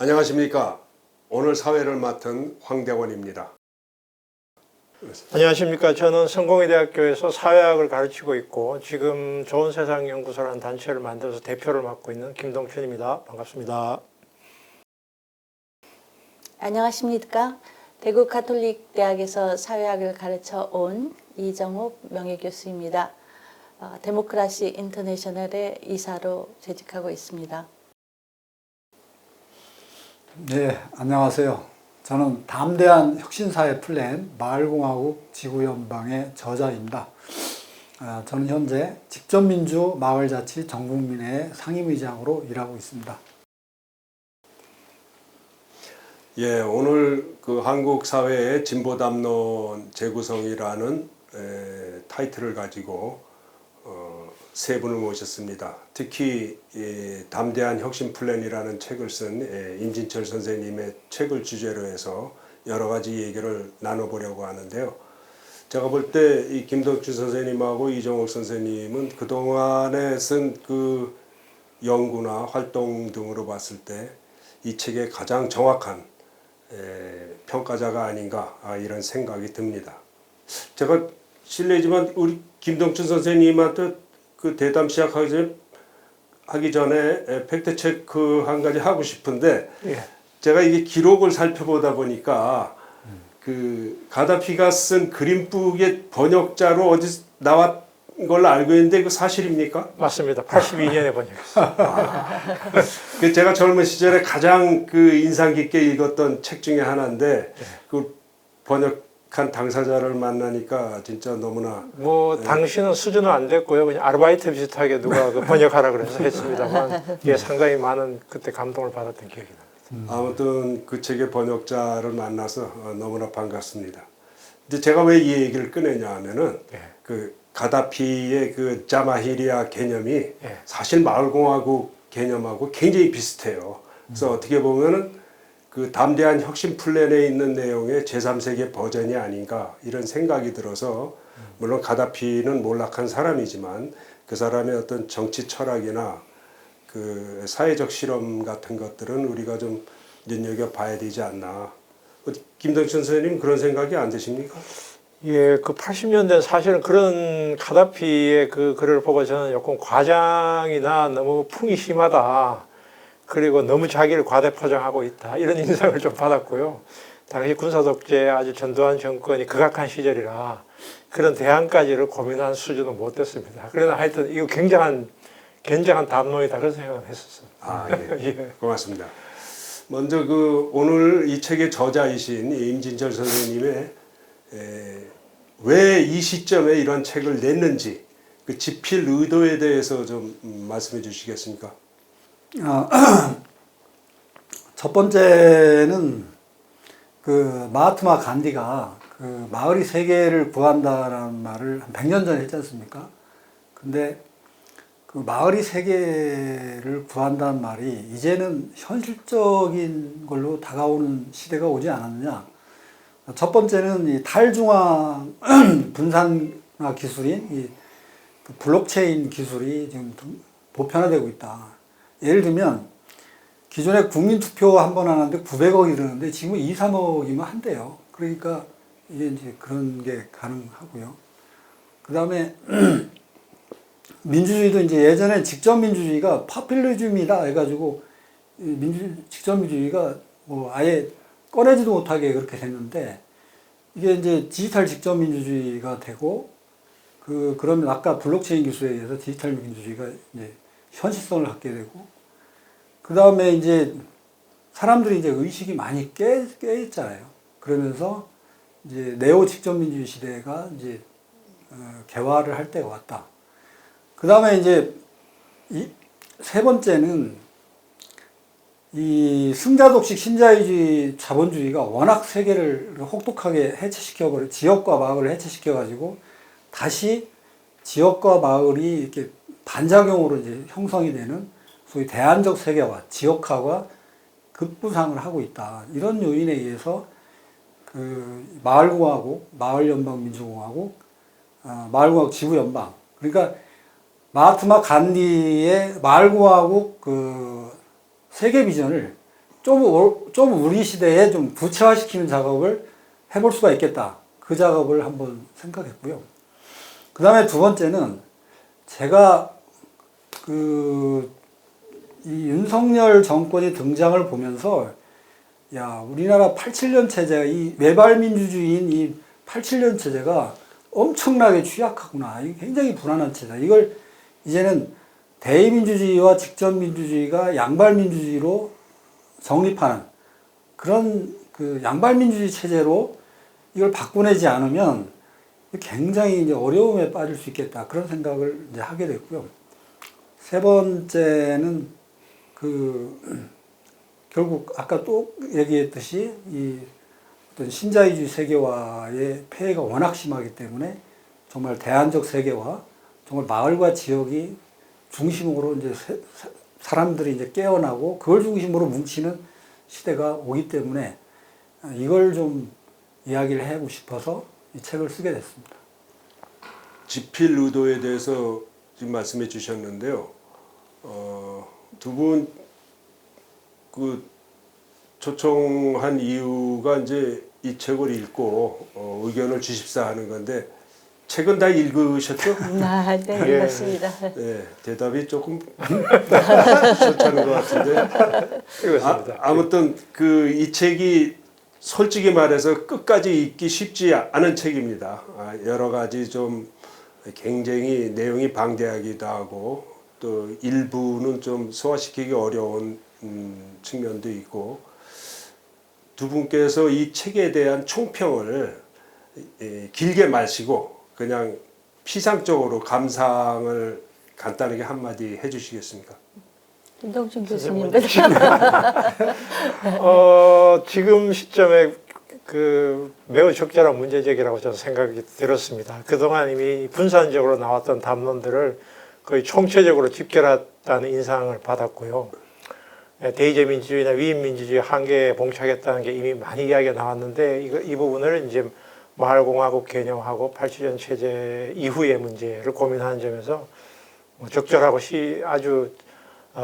안녕하십니까. 오늘 사회를 맡은 황대원입니다. 안녕하십니까. 저는 성공회대학교에서 사회학을 가르치고 있고 지금 좋은 세상 연구소라는 단체를 만들어서 대표를 맡고 있는 김동춘입니다. 반갑습니다. 안녕하십니까. 대구 가톨릭 대학에서 사회학을 가르쳐 온 이정욱 명예교수입니다. 데모크라시 인터내셔널의 이사로 재직하고 있습니다. 네, 안녕하세요. 저는 담대한 혁신사회 플랜 마을공화국 지구연방의 저자입니다. 저는 현재 직접민주 마을자치 전국민회 상임의장으로 일하고 있습니다. 예, 오늘 그 한국 사회의 진보 담론 재구성이라는 타이틀을 가지고 세 분을 모셨습니다. 특히 담대한 혁신 플랜이라는 책을 쓴 임진철 선생님의 책을 주제로 해서 여러 가지 얘기를 나눠보려고 하는데요. 제가 볼 때 이 김덕춘 선생님하고 이정욱 선생님은 그동안에 쓴 그 연구나 활동 등으로 봤을 때 이 책의 가장 정확한 평가자가 아닌가 이런 생각이 듭니다. 제가 실례지만 우리 김덕춘 선생님한테 그 대담 시작하기 전에 팩트 체크 한 가지 하고 싶은데 제가 이게 기록을 살펴보다 보니까 그 가다피가 쓴 그린북의 번역자로 어디 나왔 걸로 알고 있는데 그 사실입니까? 맞습니다. 82년에 번역했어요. 그 제가 젊은 시절에 가장 그 인상 깊게 읽었던 책 중에 하나인데 그 번역한 당사자를 만나니까 진짜 너무나 당시는 수준은 안 됐고요. 그냥 아르바이트 비슷하게 누가 그 번역하라 그래서 했습니다만 상당히 많은 그때 감동을 받았던 기억이 납니다. 아무튼 그 책의 번역자를 만나서 너무나 반갑습니다. 근데 제가 왜 이 얘기를 꺼내냐 하면은 그 가다피의 그 자마히리아 개념이 사실 마을공화국 개념하고 굉장히 비슷해요. 그래서 어떻게 보면은 그 담대한 혁신 플랜에 있는 내용의 제3세계 버전이 아닌가 이런 생각이 들어서 물론 가다피는 몰락한 사람이지만 그 사람의 어떤 정치 철학이나 그 사회적 실험 같은 것들은 우리가 좀 눈여겨봐야 되지 않나. 김동춘 선생님 그런 생각이 안 드십니까? 예, 그 80년대는 사실은 그런 가다피의 그 글을 보고 저는 조금 과장이나 너무 풍이 심하다. 그리고 너무 자기를 과대 포장하고 있다. 이런 인상을 좀 받았고요. 당시 군사독재 아주 전두환 정권이 극악한 시절이라 그런 대안까지를 고민한 수준은 못 됐습니다. 그러나 하여튼 이거 굉장한 담론이다. 그런 생각을 했었어요. 예. 고맙습니다. 먼저 그 오늘 이 책의 저자이신 임진철 선생님의 왜 이 시점에 이런 책을 냈는지 그 집필 의도에 대해서 좀 말씀해 주시겠습니까? 첫 번째는 그 마하트마 간디가 그 마을이 세계를 구한다라는 말을 한 100년 전에 했지 않습니까? 근데 그 마을이 세계를 구한다는 말이 이제는 현실적인 걸로 다가오는 시대가 오지 않았느냐. 첫 번째는 이 탈중앙 분산화 기술인 이 블록체인 기술이 지금 보편화되고 있다. 예를 들면 기존에 국민투표 한 번 하는데 900억이 드는데 지금은 2, 3억이면 한대요. 그러니까 이게 이제 그런 게 가능하고요. 그 다음에 민주주의도 이제 예전에 직접민주주의가 파퓰리즘이다 해가지고 직접민주주의가 뭐 아예 꺼내지도 못하게 그렇게 됐는데 이게 이제 디지털 직접민주주의가 되고 그러면 아까 블록체인 기술에 의해서 디지털 민주주의가 이제 현실성을 갖게 되고 그 다음에 이제 사람들이 이제 의식이 많이 깨 있잖아요. 그러면서 이제 네오 직접민주주의 시대가 이제 개화를 할 때가 왔다. 그 다음에 이제 세 번째는 이 승자독식 신자유주의 자본주의가 워낙 세계를 혹독하게 해체시켜버려 지역과 마을을 해체시켜가지고 다시 지역과 마을이 이렇게 반작용으로 이제 형성이 되는 소위 대안적 세계화, 지역화가 급부상을 하고 있다. 이런 요인에 의해서 그 마을공화국, 마을연방민주공화국, 마을공화국 지구연방. 그러니까 마하트마 간디의 마을공화국 그 세계 비전을 좀 우리 시대에 좀 구체화시키는 작업을 해볼 수가 있겠다. 그 작업을 한번 생각했고요. 그 다음에 두 번째는 제가 이 윤석열 정권이 등장을 보면서 야, 우리나라 87년 체제, 이 외발민주주의인 이 87년 체제가 엄청나게 취약하구나. 이게 굉장히 불안한 체제다. 이걸 이제는 대의민주주의와 직전민주주의가 양발민주주의로 정립하는 그런 그 양발민주주의 체제로 이걸 바꾸내지 않으면 굉장히 이제 어려움에 빠질 수 있겠다. 그런 생각을 이제 하게 됐고요. 세 번째는 결국 아까 또 얘기했듯이 이 어떤 신자유주의 세계화의 폐해가 워낙 심하기 때문에 정말 대안적 세계화, 정말 마을과 지역이 중심으로 이제 사람들이 이제 깨어나고 그걸 중심으로 뭉치는 시대가 오기 때문에 이걸 좀 이야기를 하고 싶어서 이 책을 쓰게 됐습니다. 지필 의도에 대해서 지금 말씀해 주셨는데요. 두 분 그 초청한 이유가 이제 이 책을 읽고 의견을 주십사 하는 건데 책은 다 읽으셨죠? 아, 네, 예. 맞습니다. 네, 대답이 조금 싫다는 것 같은데. 읽었습니다. 아무튼 이 책이 솔직히 말해서 끝까지 읽기 쉽지 않은 책입니다. 여러 가지 좀 굉장히 내용이 방대하기도 하고 또 일부는 좀 소화시키기 어려운 측면도 있고 두 분께서 이 책에 대한 총평을 길게 마시고 그냥 피상적으로 감상을 간단하게 한마디 해주시겠습니까? 김동준 교수님. 지금 시점에 매우 적절한 문제제기라고 저는 생각이 들었습니다. 그동안 이미 분산적으로 나왔던 담론들을 거의 총체적으로 집결했다는 인상을 받았고요. 대의제 민주주의나 위인민주주의 한계에 봉착했다는 게 이미 많이 이야기가 나왔는데 이 부분을 이제 마을공화국 개념하고 87년 체제 이후의 문제를 고민하는 점에서 적절하고 아주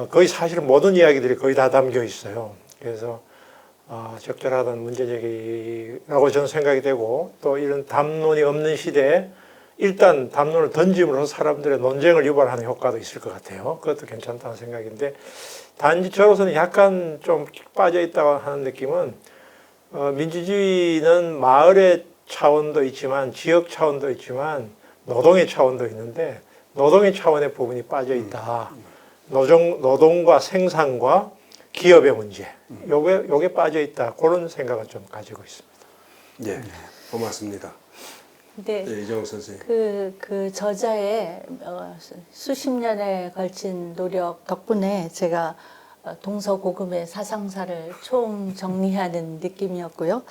거의 사실은 모든 이야기들이 거의 다 담겨 있어요. 그래서 적절하다는 문제제기라고 저는 생각이 되고 또 이런 담론이 없는 시대에 일단 담론을 던짐으로써 사람들의 논쟁을 유발하는 효과도 있을 것 같아요. 그것도 괜찮다는 생각인데 단지 저로서는 약간 좀 빠져 있다고 하는 느낌은 민주주의는 마을의 차원도 있지만 지역 차원도 있지만 노동의 차원도 있는데 노동의 차원의 부분이 빠져 있다. 노동과 생산과 기업의 문제 요게 빠져 있다. 그런 생각을 좀 가지고 있습니다. 네, 고맙습니다. 네. 네, 이정욱 선생님. 그 저자의 수십 년에 걸친 노력 덕분에 제가 동서고금의 사상사를 총정리하는 느낌이었고요.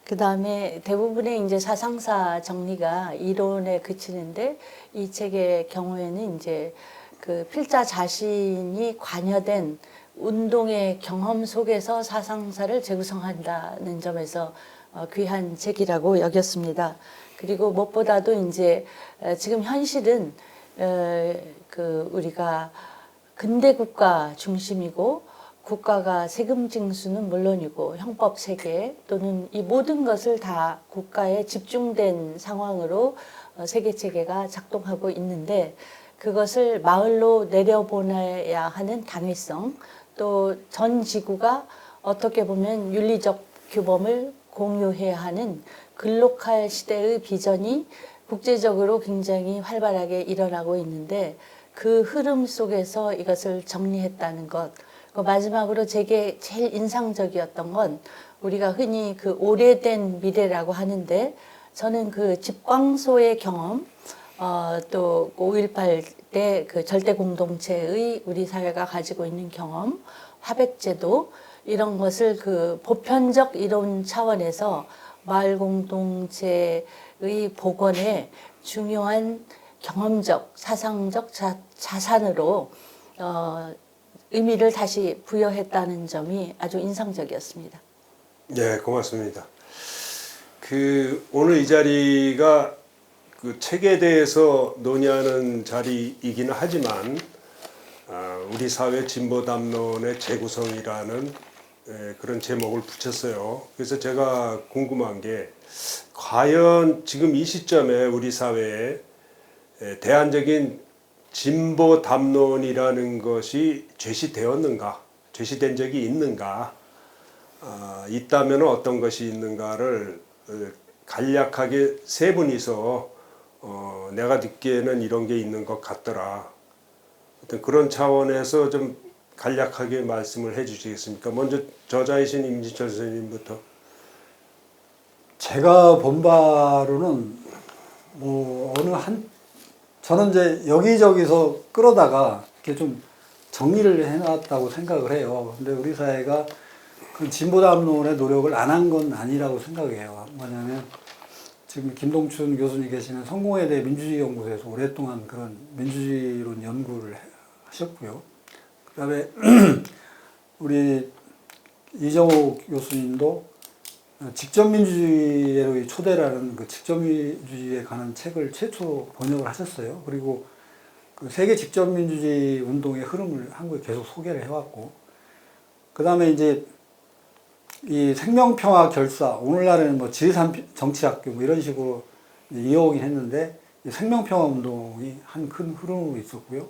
그 다음에 대부분의 이제 사상사 정리가 이론에 그치는데 이 책의 경우에는 이제 그 필자 자신이 관여된 운동의 경험 속에서 사상사를 재구성한다는 점에서 귀한 책이라고 여겼습니다. 그리고 무엇보다도 이제 지금 현실은 우리가 근대 국가 중심이고 국가가 세금 징수는 물론이고 형법 체계 또는 이 모든 것을 다 국가에 집중된 상황으로 세계 체계가 작동하고 있는데 그것을 마을로 내려보내야 하는 당위성 또 전 지구가 어떻게 보면 윤리적 규범을 공유해야 하는 글로컬 시대의 비전이 국제적으로 굉장히 활발하게 일어나고 있는데 그 흐름 속에서 이것을 정리했다는 것. 마지막으로 제게 제일 인상적이었던 건 우리가 흔히 그 오래된 미래라고 하는데 저는 그 집광소의 경험 또 5.18 때 그 절대 공동체의 우리 사회가 가지고 있는 경험, 화백제도 이런 것을 그 보편적 이론 차원에서 마을 공동체의 복원에 중요한 경험적, 사상적 자산으로 의미를 다시 부여했다는 점이 아주 인상적이었습니다. 네, 고맙습니다. 오늘 이 자리가 그 책에 대해서 논의하는 자리이기는 하지만 우리 사회 진보 담론의 재구성이라는 그런 제목을 붙였어요. 그래서 제가 궁금한 게 과연 지금 이 시점에 우리 사회에 대안적인 진보 담론이라는 것이 제시되었는가, 제시된 적이 있는가, 있다면 어떤 것이 있는가를 간략하게 세 분이서 내가 듣기에는 이런 게 있는 것 같더라. 어떤 그런 차원에서 좀 간략하게 말씀을 해주시겠습니까? 먼저 저자이신 임진철 선생님부터. 제가 본 바로는 뭐 어느 한 저는 이제 여기저기서 끌어다가 이렇게 좀 정리를 해놨다고 생각을 해요. 근데 우리 사회가 그 진보담론의 노력을 안 한 건 아니라고 생각해요. 뭐냐면 지금 김동춘 교수님 계시는 성공회대 민주주의연구소에서 오랫동안 그런 민주주의론 연구를 하셨고요. 그다음에 우리 이정호 교수님도 직접민주주의의 초대라는 그 직접민주주의에 관한 책을 최초 번역을 하셨어요. 그리고 그 세계 직접민주주의 운동의 흐름을 한국에 계속 소개를 해왔고, 그 다음에 이제 이 생명평화 결사, 오늘날에는 뭐 지리산 정치학교 뭐 이런 식으로 이어오긴 했는데, 이 생명평화 운동이 한 큰 흐름으로 있었고요.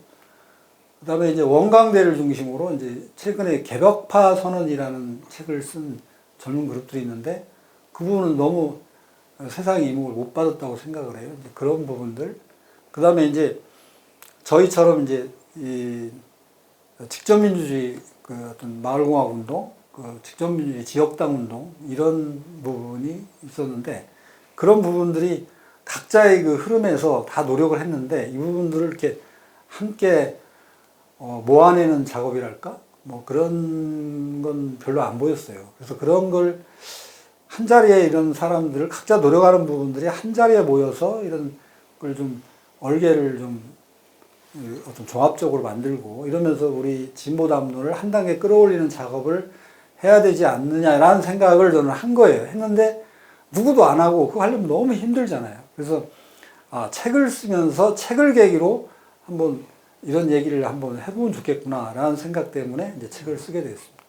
그 다음에 이제 원광대를 중심으로 이제 최근에 개벽파 선언이라는 책을 쓴 젊은 그룹들이 있는데, 그 부분은 너무 세상의 이목을 못 받았다고 생각을 해요. 이제 그런 부분들. 그 다음에 이제 저희처럼 이제 이 직접민주주의 그 어떤 마을공학 운동, 그 직접민주주의 지역당 운동, 이런 부분이 있었는데, 그런 부분들이 각자의 그 흐름에서 다 노력을 했는데, 이 부분들을 이렇게 함께 모아내는 작업이랄까? 뭐 그런 건 별로 안 보였어요. 그래서 그런 걸 한 자리에 이런 사람들을 각자 노력하는 부분들이 한 자리에 모여서 이런 걸 좀 얼개를 좀 어떤 종합적으로 만들고 이러면서 우리 진보 담론을 한 단계 끌어올리는 작업을 해야 되지 않느냐라는 생각을 저는 한 거예요. 했는데 누구도 안 하고 그거 하려면 너무 힘들잖아요. 그래서 책을 쓰면서 책을 계기로 한번 이런 얘기를 한번 해보면 좋겠구나라는 생각 때문에 이제 책을 쓰게 됐습니다.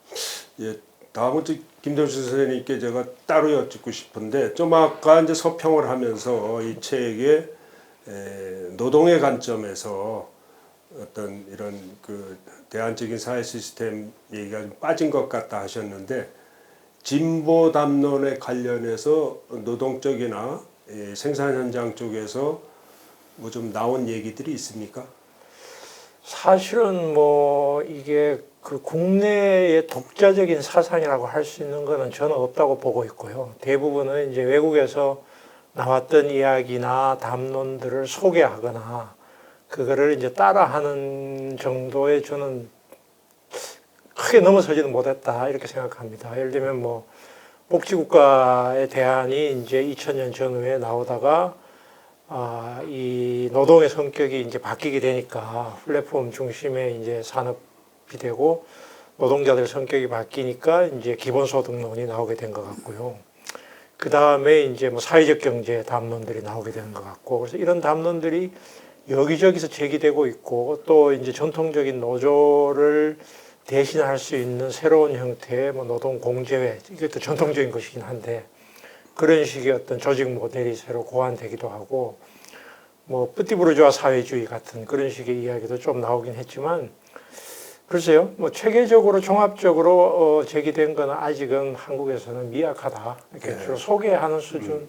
예, 다음은 김동춘 선생님께 제가 따로 여쭙고 싶은데, 좀 아까 이제 서평을 하면서 이 책에 노동의 관점에서 어떤 이런 그 대안적인 사회 시스템 얘기가 좀 빠진 것 같다 하셨는데, 진보 담론에 관련해서 노동적이나 생산 현장 쪽에서 뭐 좀 나온 얘기들이 있습니까? 사실은 뭐 이게 그 국내의 독자적인 사상이라고 할 수 있는 거는 저는 없다고 보고 있고요. 대부분은 이제 외국에서 나왔던 이야기나 담론들을 소개하거나 그거를 이제 따라하는 정도의 저는 크게 넘어서지는 못했다 이렇게 생각합니다. 예를 들면 뭐 복지국가의 대안이 이제 2000년 전후에 나오다가 이 노동의 성격이 이제 바뀌게 되니까 플랫폼 중심의 이제 산업이 되고 노동자들 성격이 바뀌니까 이제 기본소득론이 나오게 된 것 같고요. 그 다음에 이제 뭐 사회적 경제 담론들이 나오게 되는 것 같고, 그래서 이런 담론들이 여기저기서 제기되고 있고, 또 이제 전통적인 노조를 대신할 수 있는 새로운 형태의 뭐 노동 공제회, 이것도 전통적인 것이긴 한데 그런 식의 어떤 조직 모델이 새로 고안되기도 하고, 뭐 뿌띠부르주아 사회주의 같은 그런 식의 이야기도 좀 나오긴 했지만, 글쎄요, 뭐 체계적으로 종합적으로 제기된 건 아직은 한국에서는 미약하다. 이렇게 주로 소개하는 수준을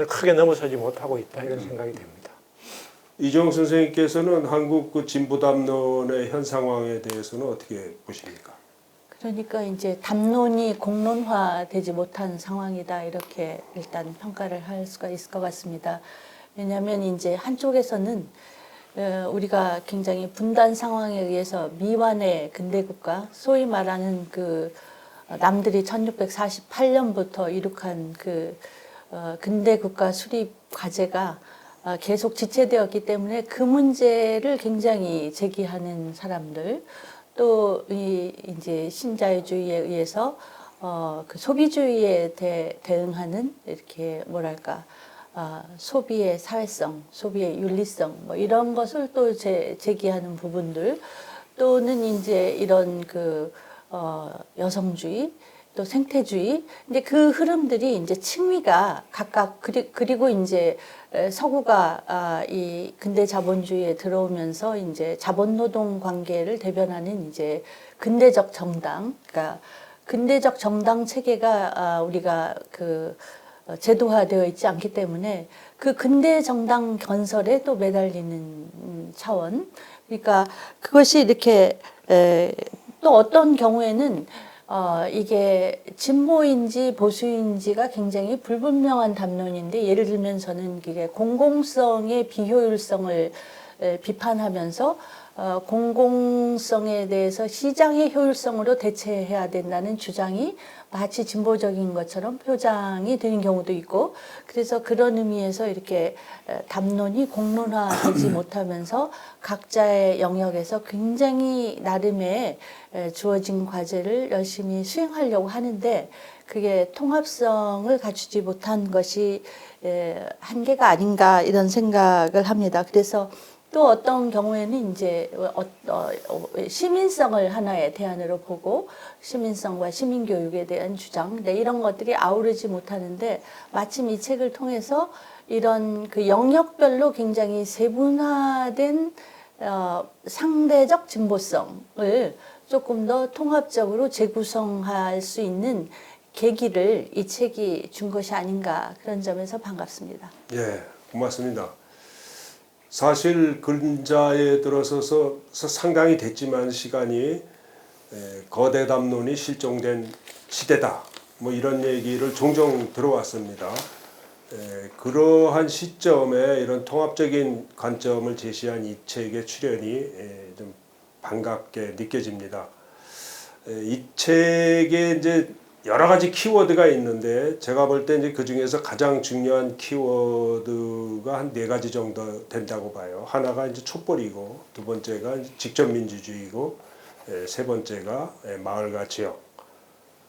크게 넘어서지 못하고 있다 이런 생각이 됩니다. 이종 선생님께서는 한국 그 진보 담론의 현 상황에 대해서는 어떻게 보십니까? 그러니까 이제 담론이 공론화되지 못한 상황이다 이렇게 일단 평가를 할 수가 있을 것 같습니다. 왜냐하면 이제 한쪽에서는 우리가 굉장히 분단 상황에 의해서 미완의 근대국가, 소위 말하는 그 남들이 1648년부터 이룩한 그 근대국가 수립 과제가 계속 지체되었기 때문에 그 문제를 굉장히 제기하는 사람들, 또 이제 신자유주의에 의해서 그 소비주의에 대응하는 이렇게 뭐랄까 소비의 사회성, 소비의 윤리성 뭐 이런 것을 또 제기하는 부분들, 또는 이제 이런 그 여성주의, 또 생태주의. 근데 그 흐름들이 이제 층위가 각각 그리고 이제 서구가 이 근대 자본주의에 들어오면서 이제 자본노동 관계를 대변하는 이제 근대적 정당, 그러니까 근대적 정당 체계가 우리가 그 제도화되어 있지 않기 때문에 그 근대 정당 건설에 또 매달리는 차원. 그러니까 그것이 이렇게 또 어떤 경우에는 이게 진보인지 보수인지가 굉장히 불분명한 담론인데, 예를 들면 저는 이게 공공성의 비효율성을 비판하면서 공공성에 대해서 시장의 효율성으로 대체해야 된다는 주장이 마치 진보적인 것처럼 표장이 되는 경우도 있고, 그래서 그런 의미에서 이렇게 담론이 공론화되지 못하면서 각자의 영역에서 굉장히 나름의 주어진 과제를 열심히 수행하려고 하는데, 그게 통합성을 갖추지 못한 것이 한계가 아닌가 이런 생각을 합니다. 그래서 또 어떤 경우에는 이제 시민성을 하나의 대안으로 보고 시민성과 시민교육에 대한 주장, 이런 것들이 아우르지 못하는데, 마침 이 책을 통해서 이런 그 영역별로 굉장히 세분화된 상대적 진보성을 조금 더 통합적으로 재구성할 수 있는 계기를 이 책이 준 것이 아닌가, 그런 점에서 반갑습니다. 예, 고맙습니다. 사실 근자에 들어서서 상당히 됐지만 시간이 거대 담론이 실종된 시대다, 뭐 이런 얘기를 종종 들어왔습니다. 그러한 시점에 이런 통합적인 관점을 제시한 이 책의 출연이 좀 반갑게 느껴집니다. 이 책에 이제 여러 가지 키워드가 있는데, 제가 볼 때 이제 그 중에서 가장 중요한 키워드가 한 4가지 정도 된다고 봐요. 하나가 이제 촛불이고, 두 번째가 직접 민주주의고, 세 번째가 마을과 지역,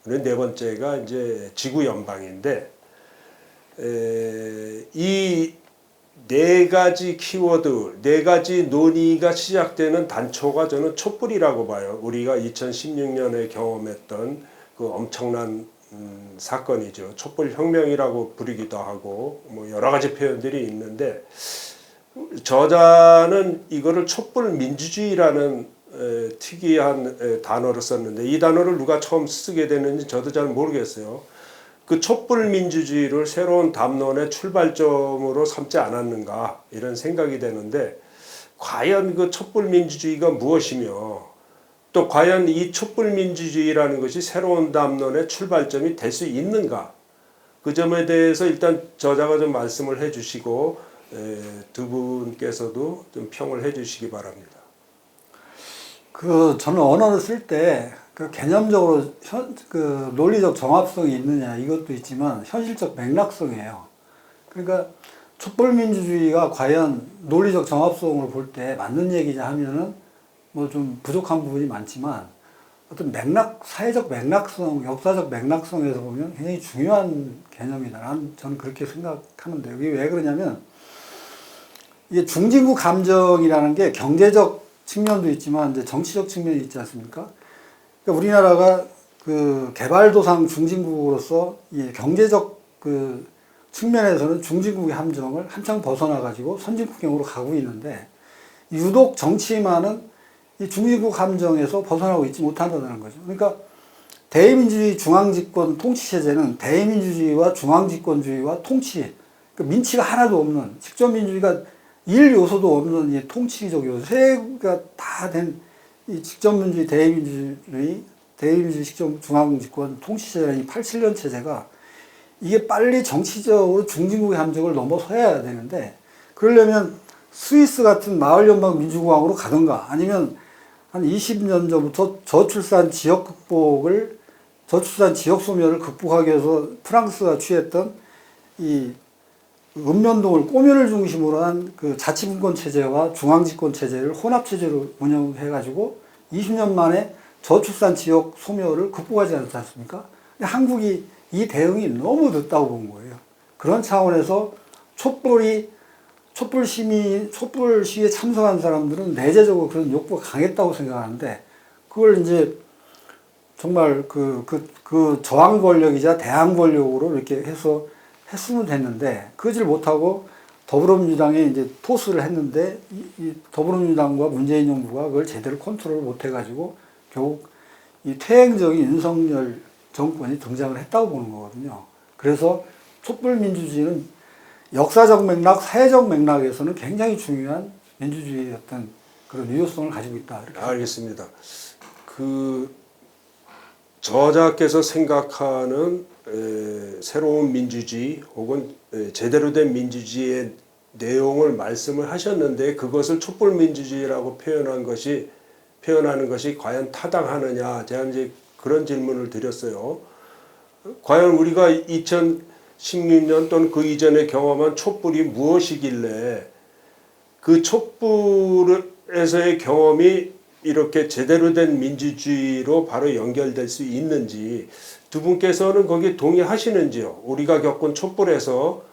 그리고 네 번째가 이제 지구 연방인데, 이 4가지 키워드, 4가지 논의가 시작되는 단초가 저는 촛불이라고 봐요. 우리가 2016년에 경험했던 그 엄청난 사건이죠. 촛불혁명이라고 부르기도 하고 뭐 여러 가지 표현들이 있는데, 저자는 이거를 촛불민주주의라는 특이한 단어를 썼는데, 이 단어를 누가 처음 쓰게 됐는지 저도 잘 모르겠어요. 그 촛불민주주의를 새로운 담론의 출발점으로 삼지 않았는가 이런 생각이 되는데, 과연 그 촛불민주주의가 무엇이며, 또 과연 이 촛불민주주의라는 것이 새로운 담론의 출발점이 될 수 있는가, 그 점에 대해서 일단 저자가 좀 말씀을 해주시고 두 분께서도 좀 평을 해주시기 바랍니다. 저는 언어를 쓸 때 그 개념적으로 그 논리적 정합성이 있느냐 이것도 있지만 현실적 맥락성이에요. 그러니까 촛불민주주의가 과연 논리적 정합성으로 볼 때 맞는 얘기냐 하면은 뭐 좀 부족한 부분이 많지만, 어떤 맥락, 사회적 맥락성, 역사적 맥락성에서 보면 굉장히 중요한 개념이다. 저는 그렇게 생각하는데요. 이게 왜 그러냐면, 이게 중진국 감정이라는 게 경제적 측면도 있지만 이제 정치적 측면이 있지 않습니까? 그러니까 우리나라가 그 개발도상 중진국으로서 이 경제적 그 측면에서는 중진국의 함정을 한창 벗어나가지고 선진국형으로 가고 있는데, 유독 정치만은 이 중진국 함정에서 벗어나고 있지 못한다는 거죠. 그러니까 대의민주주의 중앙집권 통치체제는 대의민주주의와 중앙집권주의와 통치, 그러니까 민치가 하나도 없는, 직접민주주의가 1요소도 없는 이 통치적 요소, 세가 다 된 이 직접민주주의, 대의민주주의, 직접 중앙집권 통치체제라는 이 87년 체제가 이게 빨리 정치적으로 중진국의 함정을 넘어서야 되는데, 그러려면 스위스 같은 마을연방 민주공화국으로 가든가, 아니면 한 20년 전부터 저출산 지역 소멸을 극복하기 위해서 프랑스가 취했던 이 읍면동을 꼬면을 중심으로 한 그 자치분권 체제와 중앙집권 체제를 혼합체제로 운영해가지고 20년 만에 저출산 지역 소멸을 극복하지 않았지 않습니까? 근데 한국이 이 대응이 너무 늦다고 본 거예요. 그런 차원에서 촛불 시위에 참석한 사람들은 내재적으로 그런 욕구가 강했다고 생각하는데, 그걸 이제 정말 그 저항 권력이자 대항 권력으로 이렇게 해서 했으면 됐는데 그러질 못하고 더불어민주당에 이제 토스를 했는데 이 더불어민주당과 문재인 정부가 그걸 제대로 컨트롤을 못 해가지고 결국 이 퇴행적인 윤석열 정권이 등장을 했다고 보는 거거든요. 그래서 촛불민주주의는 역사적 맥락, 사회적 맥락에서는 굉장히 중요한 민주주의의 어떤 그런 유효성을 가지고 있다. 이렇게 알겠습니다. 그 저자께서 생각하는 새로운 민주주의 혹은 제대로 된 민주주의의 내용을 말씀을 하셨는데 그것을 촛불민주주의라고 표현하는 것이 과연 타당하느냐 제가 이제 그런 질문을 드렸어요. 과연 우리가 2016년 또는 그 이전에 경험한 촛불이 무엇이길래 그 촛불에서의 경험이 이렇게 제대로 된 민주주의로 바로 연결될 수 있는지 두 분께서는 거기 동의하시는지요? 우리가 겪은 촛불에서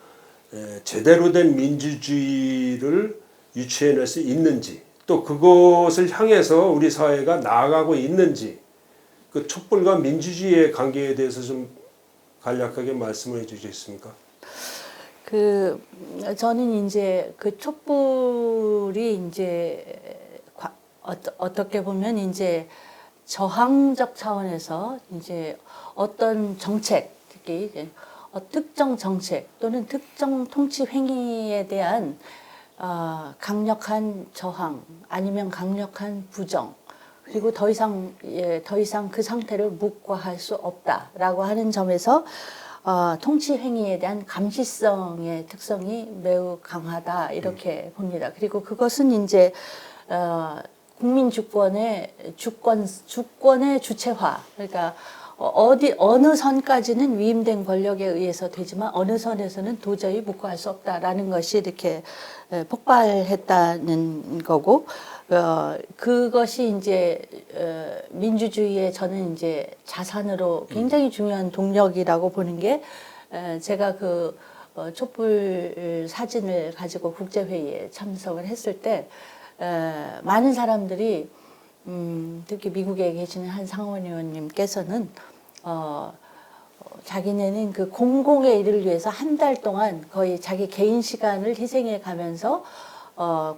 제대로 된 민주주의를 유치해낼 수 있는지 또 그것을 향해서 우리 사회가 나아가고 있는지 그 촛불과 민주주의의 관계에 대해서 좀 간략하게 말씀해 주시겠습니까? 저는 이제 그 촛불이 이제 어떻게 보면 이제 저항적 차원에서 이제 어떤 정책, 특히 이제 특정 정책 또는 특정 통치 행위에 대한 강력한 저항 아니면 강력한 부정 그리고 더 이상 그 상태를 묵과할 수 없다라고 하는 점에서 통치 행위에 대한 감시성의 특성이 매우 강하다 이렇게 봅니다. 그리고 그것은 이제 국민 주권의 주체화 그러니까 어느 선까지는 위임된 권력에 의해서 되지만 어느 선에서는 도저히 묵과할 수 없다라는 것이 이렇게 폭발했다는 거고 그것이 이제 민주주의의 저는 이제 자산으로 굉장히 중요한 동력이라고 보는 게 제가 그 촛불 사진을 가지고 국제회의에 참석을 했을 때 많은 사람들이 특히 미국에 계시는 한 상원 의원님께서는 자기네는 그 공공의 일을 위해서 한 달 동안 거의 자기 개인 시간을 희생해 가면서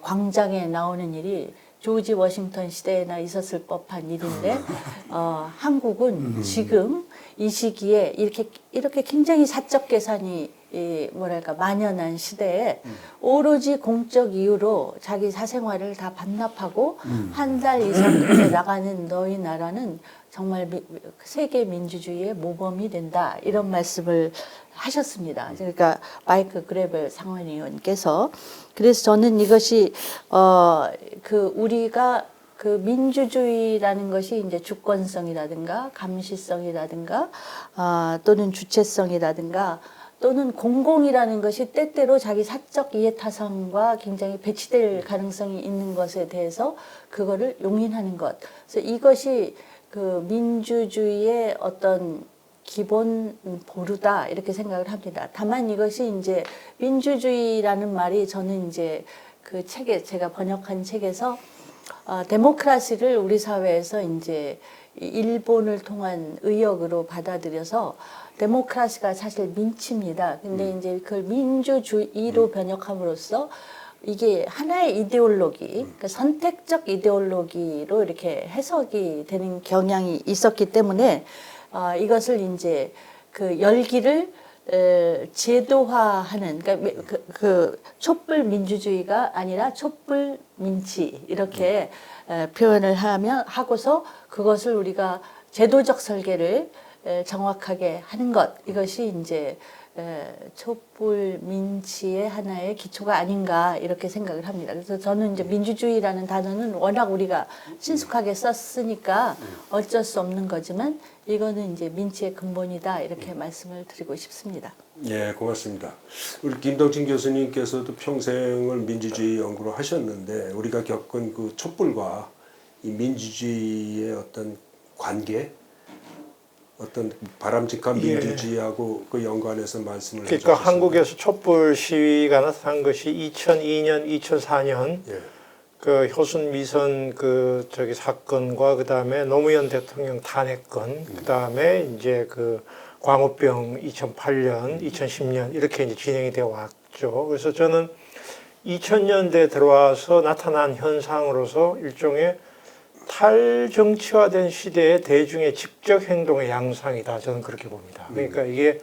광장에 나오는 일이 조지 워싱턴 시대에나 있었을 법한 일인데 한국은 지금 이 시기에 이렇게 굉장히 사적 계산이 만연한 시대에 오로지 공적 이유로 자기 사생활을 다 반납하고 한 달 이상 그렇게 나가는 너희 나라는 정말 세계 민주주의의 모범이 된다 이런 말씀을 하셨습니다. 그러니까 마이크 그레벨 상원의원께서 그래서 저는 이것이 우리가 그 민주주의라는 것이 이제 주권성이라든가 감시성이라든가 또는 주체성이라든가 또는 공공이라는 것이 때때로 자기 사적 이해타산과 굉장히 배치될 가능성이 있는 것에 대해서 그거를 용인하는 것. 그래서 이것이 그 민주주의의 어떤 기본 보루다 이렇게 생각을 합니다. 다만 이것이 이제 민주주의라는 말이 저는 이제 그 책에 제가 번역한 책에서 데모크라시를 우리 사회에서 이제 일본을 통한 의역으로 받아들여서 데모크라시가 사실 민치입니다. 근데 이제 그걸 민주주의로 번역함으로써 이게 하나의 이데올로기, 그러니까 선택적 이데올로기로 이렇게 해석이 되는 경향이 있었기 때문에 이것을 이제 그 열기를 제도화하는 그러니까 그 촛불 민주주의가 아니라 촛불 민치 이렇게 표현을 하고서 그것을 우리가 제도적 설계를 정확하게 하는 것 이것이 이제 촛불 민치의 하나의 기초가 아닌가 이렇게 생각을 합니다. 그래서 저는 이제 민주주의라는 단어는 워낙 우리가 친숙하게 썼으니까 어쩔 수 없는 거지만 이거는 이제 민치의 근본이다 이렇게 말씀을 드리고 싶습니다. 예, 고맙습니다. 우리 김덕진 교수님께서도 평생을 민주주의 연구를 하셨는데 우리가 겪은 그 촛불과 이 민주주의의 어떤 관계 어떤 바람직한 민주주의하고 그 연관해서 말씀을 그러니까 해주셨습니다. 한국에서 촛불 시위가 나타난 것이 2002년, 2004년 예. 그 효순 미선 그 저기 사건과 그다음에 노무현 대통령 탄핵건, 그다음에 이제 그 광우병 2008년, 2010년 이렇게 이제 진행이 되어 왔죠. 그래서 저는 2000년대 들어와서 나타난 현상으로서 일종의 탈정치화된 시대의 대중의 직접 행동의 양상이다. 저는 그렇게 봅니다. 그러니까 이게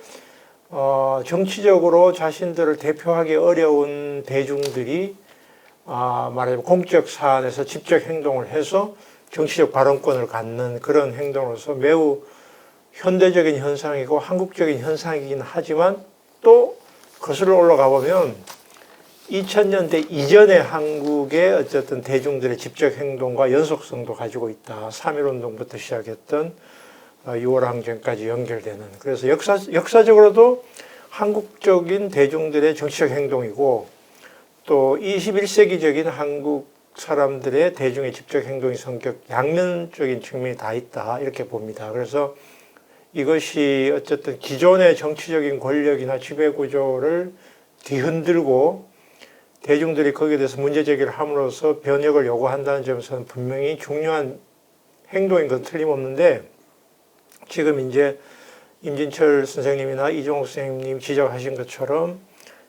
정치적으로 자신들을 대표하기 어려운 대중들이 말하자면 공적 사안에서 직접 행동을 해서 정치적 발언권을 갖는 그런 행동으로서 매우 현대적인 현상이고 한국적인 현상이긴 하지만 또 거슬러 올라가 보면 2000년대 이전의 한국의 어쨌든 대중들의 직접 행동과 연속성도 가지고 있다. 3.1운동부터 시작했던 6월 항쟁까지 연결되는. 그래서 역사적으로도 한국적인 대중들의 정치적 행동이고 또 21세기적인 한국 사람들의 대중의 직접 행동의 성격 양면적인 측면이 다 있다. 이렇게 봅니다. 그래서 이것이 어쨌든 기존의 정치적인 권력이나 지배구조를 뒤흔들고 대중들이 거기에 대해서 문제제기를 함으로써 변혁을 요구한다는 점에서는 분명히 중요한 행동인 건 틀림없는데 지금 이제 임진철 선생님이나 이종욱 선생님 지적하신 것처럼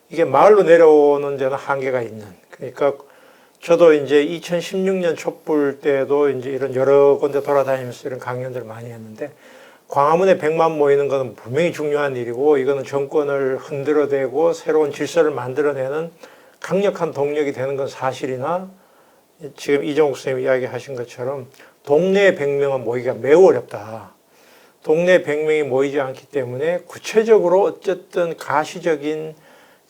이게 마을로 내려오는 데는 한계가 있는. 그러니까 저도 이제 2016년 촛불 때도 이제 이런 여러 군데 돌아다니면서 이런 강연들을 많이 했는데 광화문에 100만 모이는 것은 분명히 중요한 일이고 이거는 정권을 흔들어대고 새로운 질서를 만들어내는 강력한 동력이 되는 건 사실이나 지금 이종욱 선생님이 이야기하신 것처럼 동네 100명은 모이기가 매우 어렵다. 동네 100명이 모이지 않기 때문에 구체적으로 어쨌든 가시적인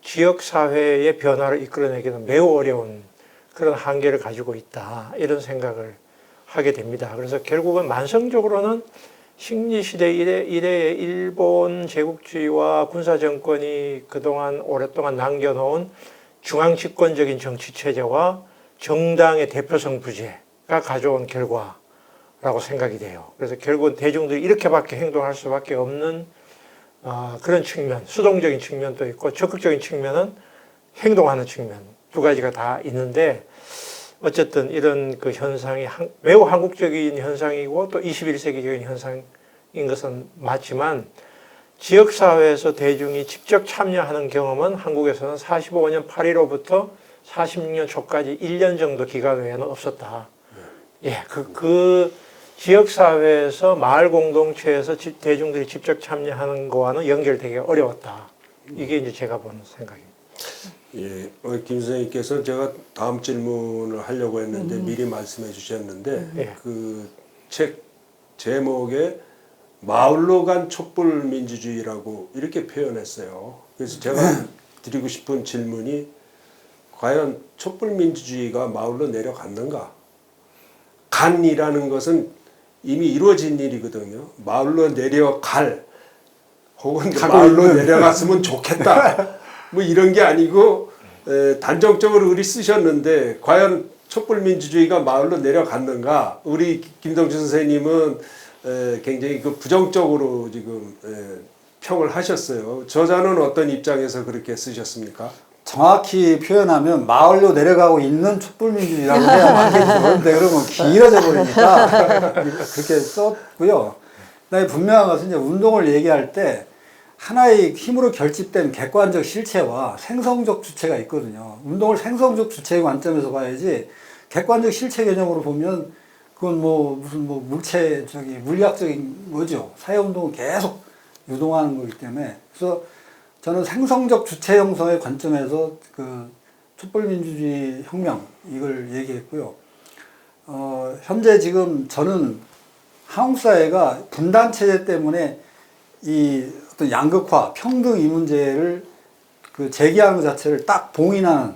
지역사회의 변화를 이끌어내기는 매우 어려운 그런 한계를 가지고 있다. 이런 생각을 하게 됩니다. 그래서 결국은 만성적으로는 식민지시대 이래의 일본 제국주의와 군사정권이 그동안 오랫동안 남겨놓은 중앙집권적인 정치체제와 정당의 대표성 부재가 가져온 결과라고 생각이 돼요. 그래서 결국은 대중들이 이렇게밖에 행동할 수밖에 없는 그런 측면, 수동적인 측면도 있고 적극적인 측면은 행동하는 측면 두 가지가 다 있는데 어쨌든 이런 그 현상이 매우 한국적인 현상이고 또 21세기적인 현상인 것은 맞지만 지역사회에서 대중이 직접 참여하는 경험은 한국에서는 45년 8.15부터 46년 초까지 1년 정도 기간 외에는 없었다. 예, 그 지역사회에서 마을 공동체에서 대중들이 직접 참여하는 거와는 연결되기 어려웠다. 이게 이제 제가 보는 생각입니다. 예, 김 선생님께서 제가 다음 질문을 하려고 했는데 미리 말씀해 주셨는데 그 책 제목에 마을로 간 촛불 민주주의라고 이렇게 표현했어요. 그래서 제가 드리고 싶은 질문이 과연 촛불 민주주의가 마을로 내려갔는가? 간이라는 것은 이미 이루어진 일이거든요. 마을로 내려갈 혹은 마을로 내려갔으면 좋겠다. 뭐 이런 게 아니고 단정적으로 글이 쓰셨는데 과연 촛불 민주주의가 마을로 내려갔는가? 우리 김동준 선생님은 굉장히 그 부정적으로 지금 평을 하셨어요. 저자는 어떤 입장에서 그렇게 쓰셨습니까? 정확히 표현하면 마을로 내려가고 있는 촛불민주주의라고 해야 맞겠죠. 그런데 그러면 길어져 버리니까 그렇게 썼고요. 그다음에 분명한 것은 이제 운동을 얘기할 때 하나의 힘으로 결집된 객관적 실체와 생성적 주체가 있거든요. 운동을 생성적 주체의 관점에서 봐야지 객관적 실체 개념으로 보면 그건 무슨 물리학적인 거죠. 사회운동은 계속 유동하는 거기 때문에. 그래서 저는 생성적 주체 형성의 관점에서 그 촛불민주주의 혁명 이걸 얘기했고요. 현재 지금 저는 한국 사회가 분단 체제 때문에 이 어떤 양극화, 평등 이 문제를 그 제기하는 것 자체를 딱 봉인하는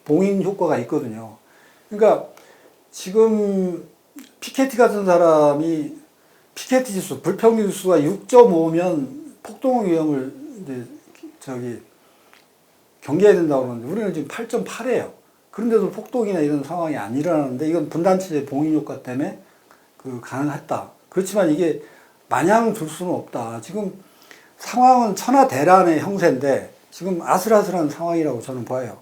봉인 효과가 있거든요. 그러니까 지금 피케티 같은 사람이 피케티 지수, 불평등 지수가 6.5면 폭동 위험을 이제 경계해야 된다고 그러는데 우리는 지금 8.8이에요. 그런데도 폭동이나 이런 상황이 안 일어나는데 이건 분단체제 봉인 효과 때문에 가능했다. 그렇지만 이게 마냥 둘 수는 없다. 지금 상황은 천하대란의 형세인데 지금 아슬아슬한 상황이라고 저는 봐요.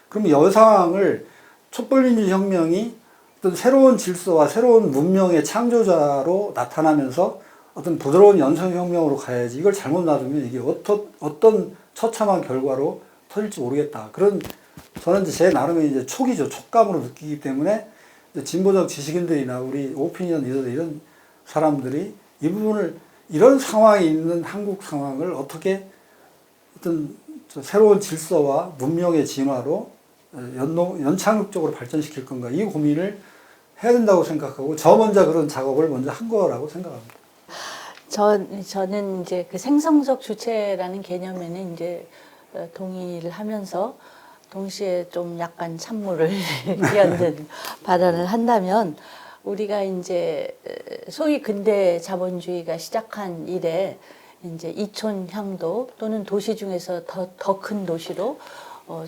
그럼 이 상황을 촛불민주 혁명이 어떤 새로운 질서와 새로운 문명의 창조자로 나타나면서 어떤 부드러운 연성혁명으로 가야지 이걸 잘못 놔두면 이게 어떤 처참한 결과로 터질지 모르겠다. 그런 저는 이제 제 나름의 이제 촉이죠. 촉감으로 느끼기 때문에 이제 진보적 지식인들이나 우리 오피니언 리더들 이런 사람들이 이 부분을 이런 상황에 있는 한국 상황을 어떻게 어떤 새로운 질서와 문명의 진화로 연착륙적으로 발전시킬 건가 이 고민을 해야 된다고 생각하고 저 먼저 그런 작업을 먼저 한 거라고 생각합니다. 저는 이제 그 생성적 주체라는 개념에는 이제 동의를 하면서 동시에 좀 약간 찬물을 끼얹는 발언을 한다면 우리가 이제 소위 근대 자본주의가 시작한 이래 이제 이촌향도 또는 도시 중에서 더 큰 도시로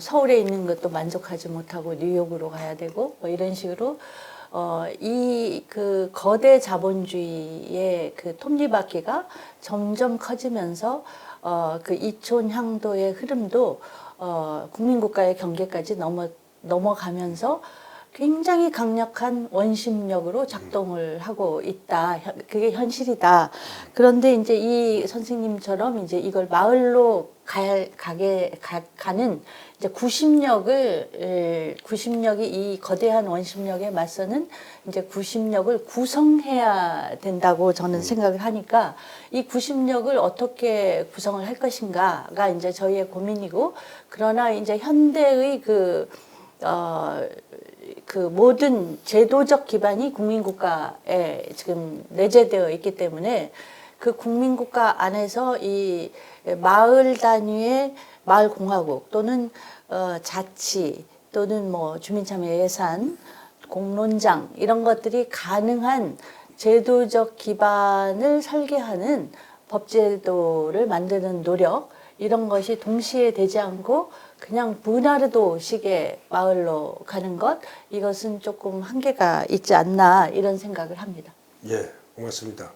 서울에 있는 것도 만족하지 못하고 뉴욕으로 가야 되고 뭐 이런 식으로 이 그 거대 자본주의의 그 톱니바퀴가 점점 커지면서 그 이촌향도의 흐름도 국민국가의 경계까지 넘어가면서 굉장히 강력한 원심력으로 작동을 하고 있다. 그게 현실이다. 그런데 이제 이 선생님처럼 이제 이걸 마을로 가는 이제 구심력이 이 거대한 원심력에 맞서는 이제 구심력을 구성해야 된다고 저는 생각을 하니까 이 구심력을 어떻게 구성을 할 것인가가 이제 저희의 고민이고 그러나 이제 현대의 그 모든 제도적 기반이 국민국가에 지금 내재되어 있기 때문에 그 국민국가 안에서 이 마을 단위의 마을공화국 또는 자치 또는 뭐 주민참여 예산, 공론장 이런 것들이 가능한 제도적 기반을 설계하는 법제도를 만드는 노력 이런 것이 동시에 되지 않고 그냥 문화르도식의 마을로 가는 것 이것은 조금 한계가 있지 않나 이런 생각을 합니다. 예, 고맙습니다.